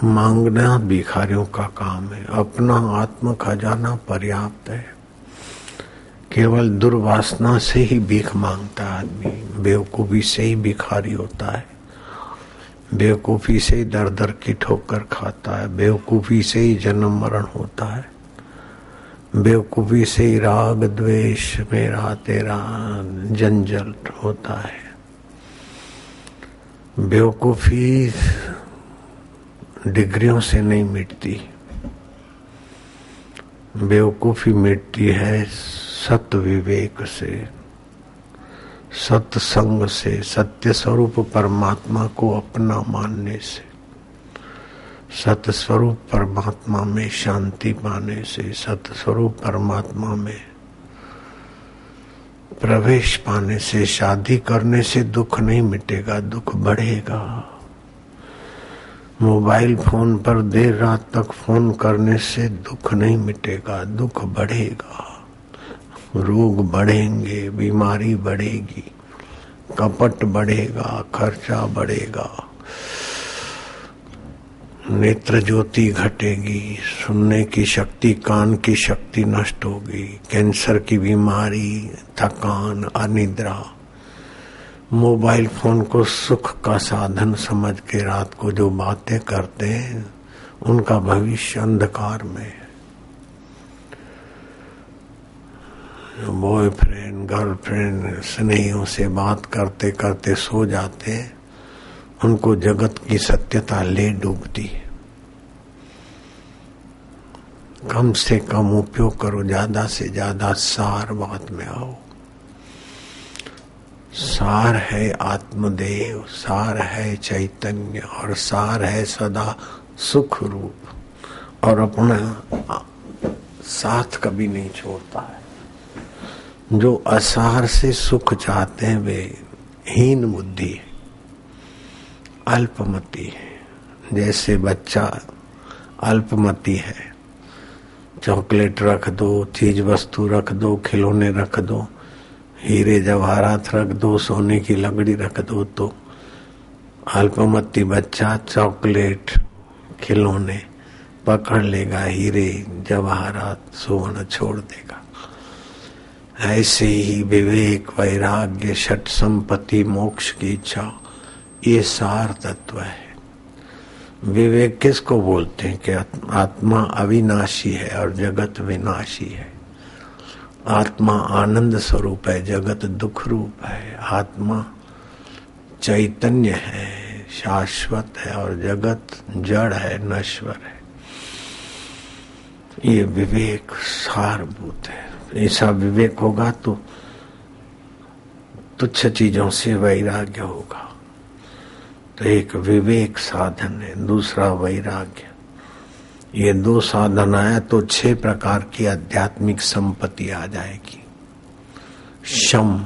मांगना भिखारियों का काम है। अपना आत्म खजाना पर्याप्त है। केवल दुर्वासना से ही भीख मांगता है आदमी, बेवकूफी से ही भिखारी होता है, बेवकूफी से ही दर दर की ठोकर खाता है, बेवकूफी से ही जन्म मरण होता है, बेवकूफी से ही राग द्वेष मेरा तेरा जंजल होता है। बेवकूफी डिग्रियों से नहीं मिटती, बेवकूफी मिटती है सत विवेक से, सत्संग से, सत्य स्वरूप परमात्मा को अपना मानने से, सत्य स्वरूप परमात्मा में शांति पाने से, सत्य स्वरूप परमात्मा में प्रवेश पाने से। शादी करने से दुख नहीं मिटेगा, दुख बढ़ेगा। मोबाइल फोन पर देर रात तक फोन करने से दुख नहीं मिटेगा, दुख बढ़ेगा। रोग बढ़ेंगे, बीमारी बढ़ेगी, कपट बढ़ेगा, खर्चा बढ़ेगा, नेत्र ज्योति घटेगी, सुनने की शक्ति, कान की शक्ति नष्ट होगी, कैंसर की बीमारी, थकान, अनिद्रा। मोबाइल फोन को सुख का साधन समझ के रात को जो बातें करते हैं उनका भविष्य अंधकार में है। बॉयफ्रेंड गर्लफ्रेंड स्नेहियों से बात करते करते सो जाते हैं, उनको जगत की सत्यता ले डूबती है। कम से कम उपयोग करो, ज्यादा से ज्यादा सार बात में आओ। सार है आत्मदेव, सार है चैतन्य और सार है सदा सुख रूप, और अपना साथ कभी नहीं छोड़ता है। जो असार से सुख चाहते हैं वे हीन बुद्धि है, अल्पमति है। जैसे बच्चा अल्पमति है, चॉकलेट रख दो, चीज वस्तु रख दो, खिलौने रख दो, हीरे जवाहरात रख दो, सोने की लकड़ी रख दो, तो अल्पमति बच्चा चॉकलेट खिलौने पकड़ लेगा, हीरे जवाहरात सोना छोड़ देगा। ऐसे ही विवेक, वैराग्य, षट संपत्ति, मोक्ष की इच्छा, ये सार तत्व है। विवेक किसको बोलते हैं कि आत्मा अविनाशी है और जगत विनाशी है। आत्मा आनंद स्वरूप है, जगत दुख रूप है। आत्मा चैतन्य है, शाश्वत है, और जगत जड़ है, नश्वर है। ये विवेक सारभूत है। ऐसा विवेक होगा तो तुच्छ चीजों से वैराग्य होगा। तो एक विवेक साधन है, दूसरा वैराग्य। ये दो साधन आया तो 6 प्रकार की आध्यात्मिक संपत्ति आ जाएगी। शम,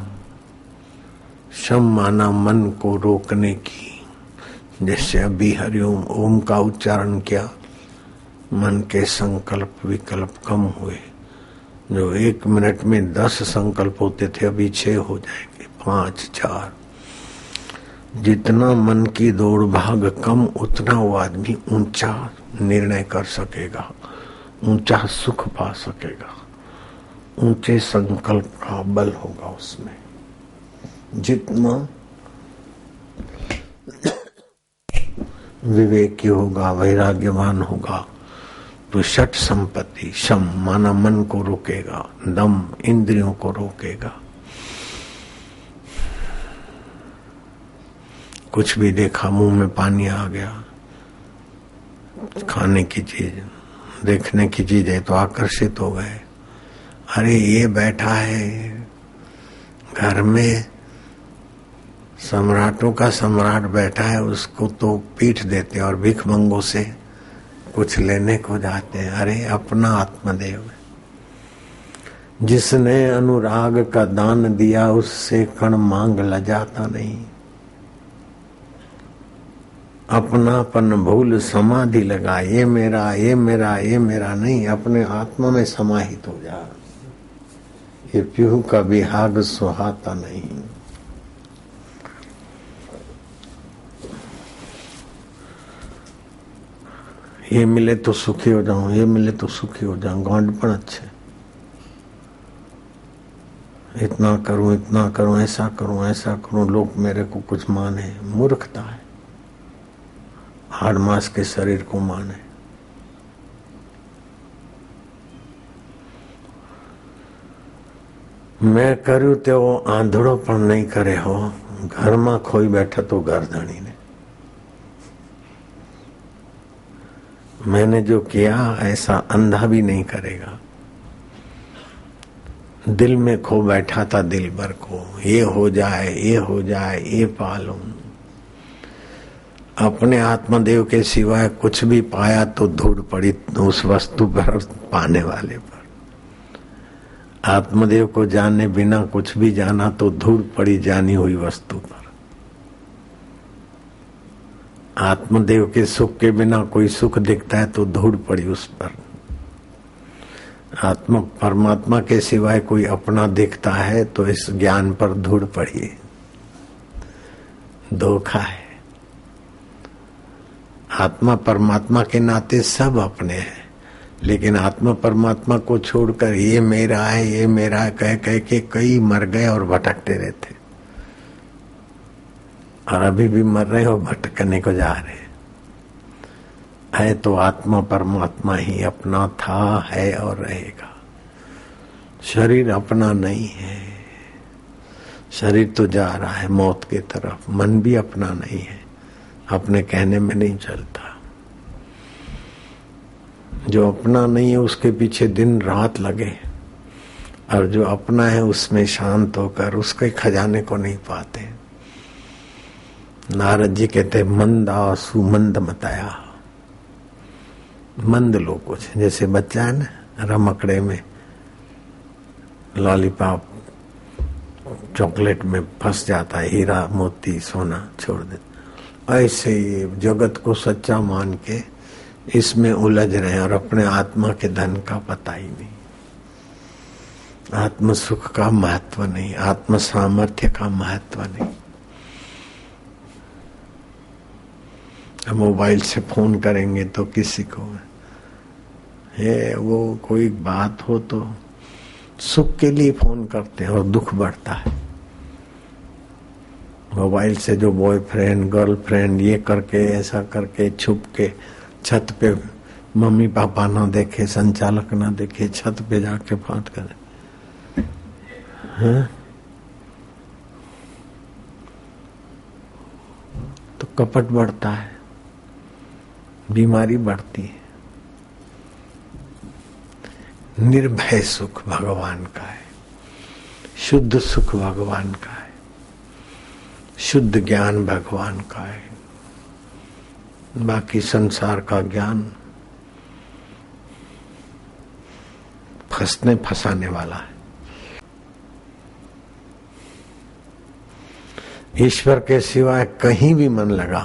शम माना मन को रोकने की। जैसे अभी हरिओम ओम का उच्चारण किया, मन के संकल्प विकल्प कम हुए। जो 1 मिनट में 10 संकल्प होते थे अभी 6 हो जाएंगे, 5, 4। जितना मन की दौड़ भाग कम, उतना वो आदमी ऊंचा निर्णय कर सकेगा, ऊंचा सुख पा सकेगा, ऊंचे संकल्प का बल होगा उसमें। जितना विवेकी होगा, वैराग्यवान होगा, तो षट संपत्ति, शम माना मन को रोकेगा, दम इंद्रियों को रोकेगा। कुछ भी देखा मुंह में पानी आ गया, खाने की चीज, देखने की चीज है तो आकर्षित हो गए। अरे ये बैठा है घर में, सम्राटों का सम्राट बैठा है, उसको तो पीठ देते और भिख मंगों से कुछ लेने को जाते हैं। अरे अपना आत्मदेव है। जिसने अनुराग का दान दिया उससे कण मांग लजाता नहीं। अपनापन भूल समाधि लगा, ये मेरा ये मेरा ये मेरा नहीं, अपने आत्मा में समाहित हो जा। ये पीहू का विहाग सुहाता नहीं। ये मिले तो सुखी हो जाऊं, ये मिले तो सुखी हो जाऊं, गांडपन अच्छे, इतना करूं, ऐसा करूं, लोग मेरे को कुछ माने, मूर्खता है। हाड़ मास के शरीर को माने। मैं कर्યું તેવો આંધળો પણ નહીં કરે હો, ઘરમાં ખોઈ બેઠા તો ગરદણી ને। मैंने जो किया ऐसा अंधा भी नहीं करेगा। दिल में खो बैठा था दिल भर को, ये हो जाए, ये हो जाए, ये पालूं। अपने आत्मदेव के सिवाय कुछ भी पाया तो धूड़ पड़ी उस वस्तु पर, पाने वाले पर। आत्मदेव को जाने बिना कुछ भी जाना तो धूड़ पड़ी जानी हुई वस्तु पर। आत्मदेव के सुख के बिना कोई सुख दिखता है तो धूड़ पड़ी उस पर। आत्मा परमात्मा के सिवाय कोई अपना दिखता है तो इस ज्ञान पर धूड़ पड़ी। धोखा है। आत्मा परमात्मा के नाते सब अपने हैं, लेकिन आत्मा परमात्मा को छोड़कर ये मेरा है, ये मेरा है कह कह के कई मर गए और भटकते रहते, और अभी भी मर रहे और भटकने को जा रहे है। तो आत्मा परमात्मा ही अपना था, है और रहेगा। शरीर अपना नहीं है, शरीर तो जा रहा है मौत की तरफ। मन भी अपना नहीं है, अपने कहने में नहीं चलता। जो अपना नहीं है उसके पीछे दिन रात लगे, और जो अपना है उसमें शांत होकर उसके खजाने को नहीं पाते। नारद जी कहते मंद आसु मंद मताया। मंद लोग कुछ जैसे बच्चा है ना, रमकड़े में लॉलीपॉप चॉकलेट में फंस जाता है, हीरा मोती सोना छोड़ देता। ऐसे ही जगत को सच्चा मान के इसमें उलझ रहे हैं और अपने आत्मा के धन का पता ही नहीं। आत्म सुख का महत्व नहीं, आत्म सामर्थ्य का महत्व नहीं। मोबाइल से फोन करेंगे तो किसी को है वो कोई बात हो तो सुख के लिए फोन करते हैं और दुख बढ़ता है। मोबाइल से जो बॉयफ्रेंड गर्लफ्रेंड ये करके ऐसा करके छुप के छत पे मम्मी पापा ना देखे, संचालक ना देखे, छत पे जाके बात करे, हैं? तो कपट बढ़ता है, बीमारी बढ़ती है। निर्भय सुख भगवान का है, शुद्ध सुख भगवान का है, शुद्ध ज्ञान भगवान का है। बाकी संसार का ज्ञान फंसने फंसाने वाला है। ईश्वर के सिवाय कहीं भी मन लगा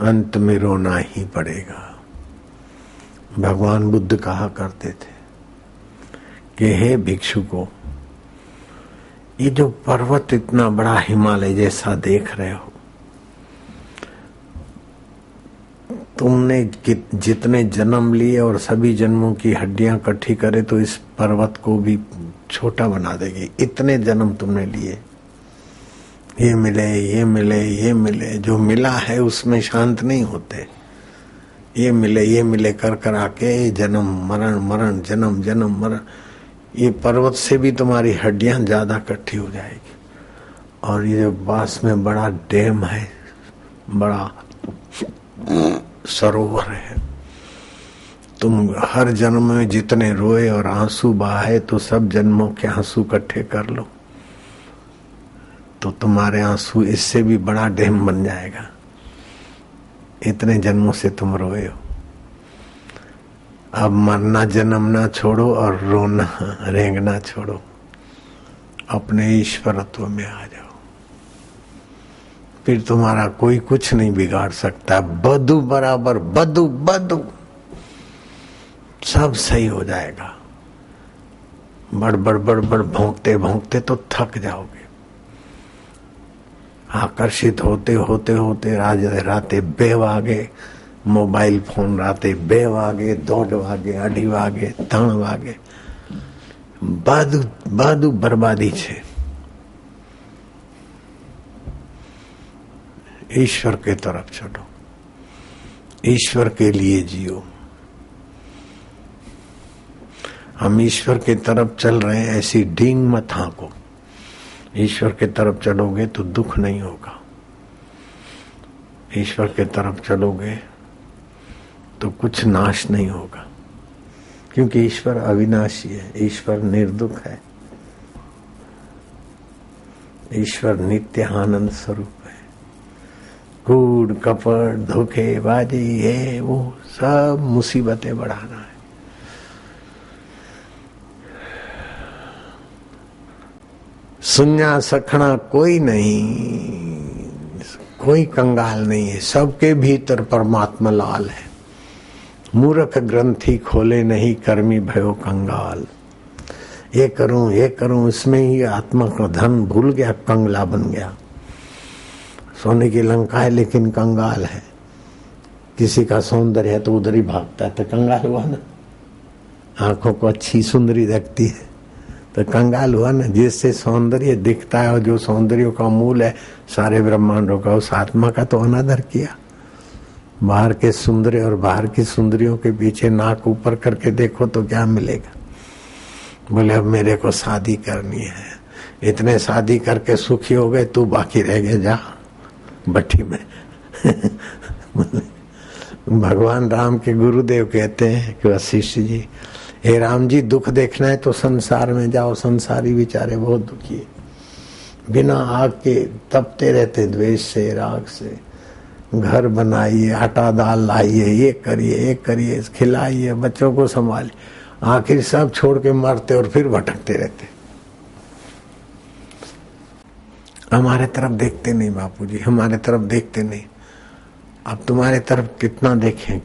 अंत में रोना ही पड़ेगा। भगवान बुद्ध कहा करते थे कि हे भिक्षुको, ये जो पर्वत इतना बड़ा हिमालय जैसा देख रहे हो, तुमने जितने जन्म लिए और सभी जन्मों की हड्डियां इकट्ठी करे तो इस पर्वत को भी छोटा बना देगी। इतने जन्म तुमने लिए, ये मिले, ये मिले, ये मिले, जो मिला है उसमें शांत नहीं होते। ये मिले, ये मिले कर कर आके जन्म मरण, मरण जन्म, जन्म मरण, ये पर्वत से भी तुम्हारी हड्डियां ज्यादा इकट्ठी हो जाएगी। और ये पास में बड़ा डैम है, बड़ा सरोवर है, तुम हर जन्म में जितने रोए और आंसू बहाए तो सब जन्मों के आंसू इकट्ठे कर लो तो तुम्हारे आंसू इससे भी बड़ा डैम बन जाएगा। इतने जन्मों से तुम रोए हो। अब मरना जन्मना छोड़ो और रोना रेंगना छोड़ो, अपने ईश्वरत्व में आ जाओ। फिर तुम्हारा कोई कुछ नहीं बिगाड़ सकता। बदू बराबर बदू बदू सब सही हो जाएगा। बड़ बड़ बड़ बड़ भौंकते भौंकते तो थक जाओगे। आकर्षित होते होते होते राते 2 वागे, मोबाइल फोन राते 2 वागे, 1.5 वागे, 2.5 वागे, 3 वागे, બધું બરબાદી છે। ईश्वर के तरफ चलो, ईश्वर के लिए जियो। हम ईश्वर के तरफ चल रहे हैं, ऐसी डींग मत हाँको। ईश्वर के तरफ चलोगे तो दुख नहीं होगा, ईश्वर के तरफ चलोगे तो कुछ नाश नहीं होगा, क्योंकि ईश्वर अविनाशी है, ईश्वर निर्दुख है, ईश्वर नित्य आनंद स्वरूप है। कूड़ कपट धोखेबाजी ये वो सब मुसीबतें बढ़ाना है। सुन्या सखना कोई नहीं, कोई कंगाल नहीं है, सबके भीतर परमात्मा लाल है। मूर्ख ग्रंथि खोले नहीं, कर्मी भयो कंगाल। ये करूं इसमें ही आत्मा का धन भूल गया, कंगला बन गया। सोने की लंका है लेकिन कंगाल है। किसी का सौंदर्य है तो उधर ही भागता है, तो कंगाल हुआ ना। आंखों को अच्छी सुंदरी दिखती है तो कंगाल हुआ ना। जिससे सौंदर्य दिखता है और जो सौंदर्य का मूल है सारे ब्रह्मांडों का, उस आत्मा का तो अनादर किया। बाहर के सुंदरी और बाहर की सुंदरियों के पीछे नाक ऊपर करके देखो तो क्या मिलेगा। बोले अब मेरे को शादी करनी है, इतने शादी करके सुखी हो गए, तू बाकी रह गए जा भट्टी में। भगवान राम के गुरुदेव कहते हैं कि वशिष्ठ जी, हे राम जी, दुख देखना है तो संसार में जाओ, संसारी बेचारे बहुत दुखी है, बिना आग के तपते रहते, द्वेष से राग से। घर बनाइए, आटा दाल लाइए, ये करिए, खिलाइए, बच्चों को संभालिए, आखिर सब छोड़ के मरते और फिर भटकते रहते। हमारे तरफ देखते नहीं बापूजी, हमारे तरफ देखते नहीं। अब तुम्हारे तरफ कितना देखें,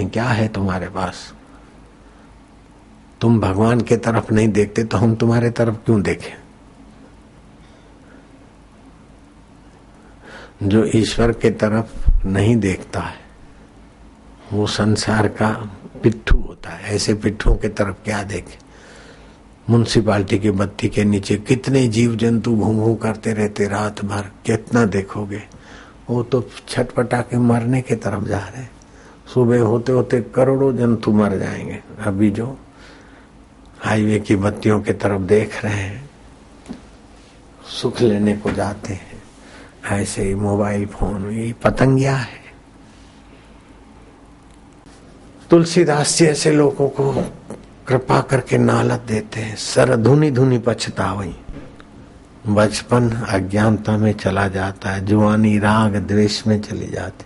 क्या है तुम्हारे पास। तुम भगवान के तरफ नहीं देखते तो हम तुम्हारे तरफ क्यों देखें। जो ईश्वर के तरफ नहीं देखता है वो संसार का पिट्ठू होता है। ऐसे पिट्ठुओं के तरफ क्या देखे। म्युनिसिपालिटी की बत्ती के नीचे कितने जीव जंतु घूम घूम करते रहते रात भर, कितना देखोगे। वो तो छटपटा के मरने के तरफ जा रहे। सुबह होते होते करोड़ों जंतु मर जाएंगे। अभी जो हाईवे की बत्तियों के तरफ देख रहे हैं, सुख लेने को जाते हैं, ऐसे ही मोबाइल फोन ये पतंगिया है। तुलसीदास जी ऐसे लोगों को कृपा करके नालत देते हैं। सर धुनी धुनी पछतावई, बचपन अज्ञानता में चला जाता है, जुआनी राग द्वेष में चली जाती,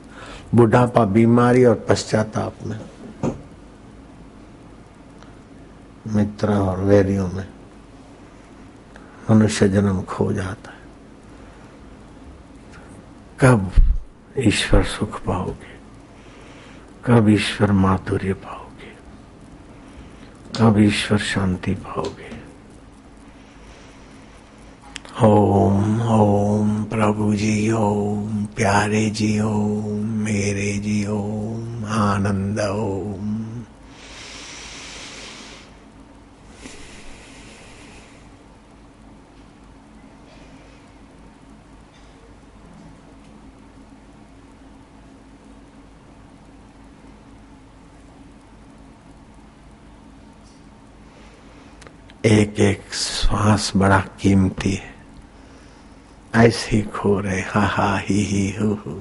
बुढ़ापा बीमारी और पश्चाताप में, मित्र और वैरियों में मनुष्य जन्म खो जाता है। कब ईश्वर सुख पाओगे, कब ईश्वर माधुर्य पाओगे, कब ईश्वर शांति पाओगे। ओम ओम प्रभु जी ओम, प्यारे जी ओम, मेरे जी ओम, आनंद ओम। एक एक श्वास बड़ा कीमती है, ऐसे ही खो रहे, हा हा ही हु हु।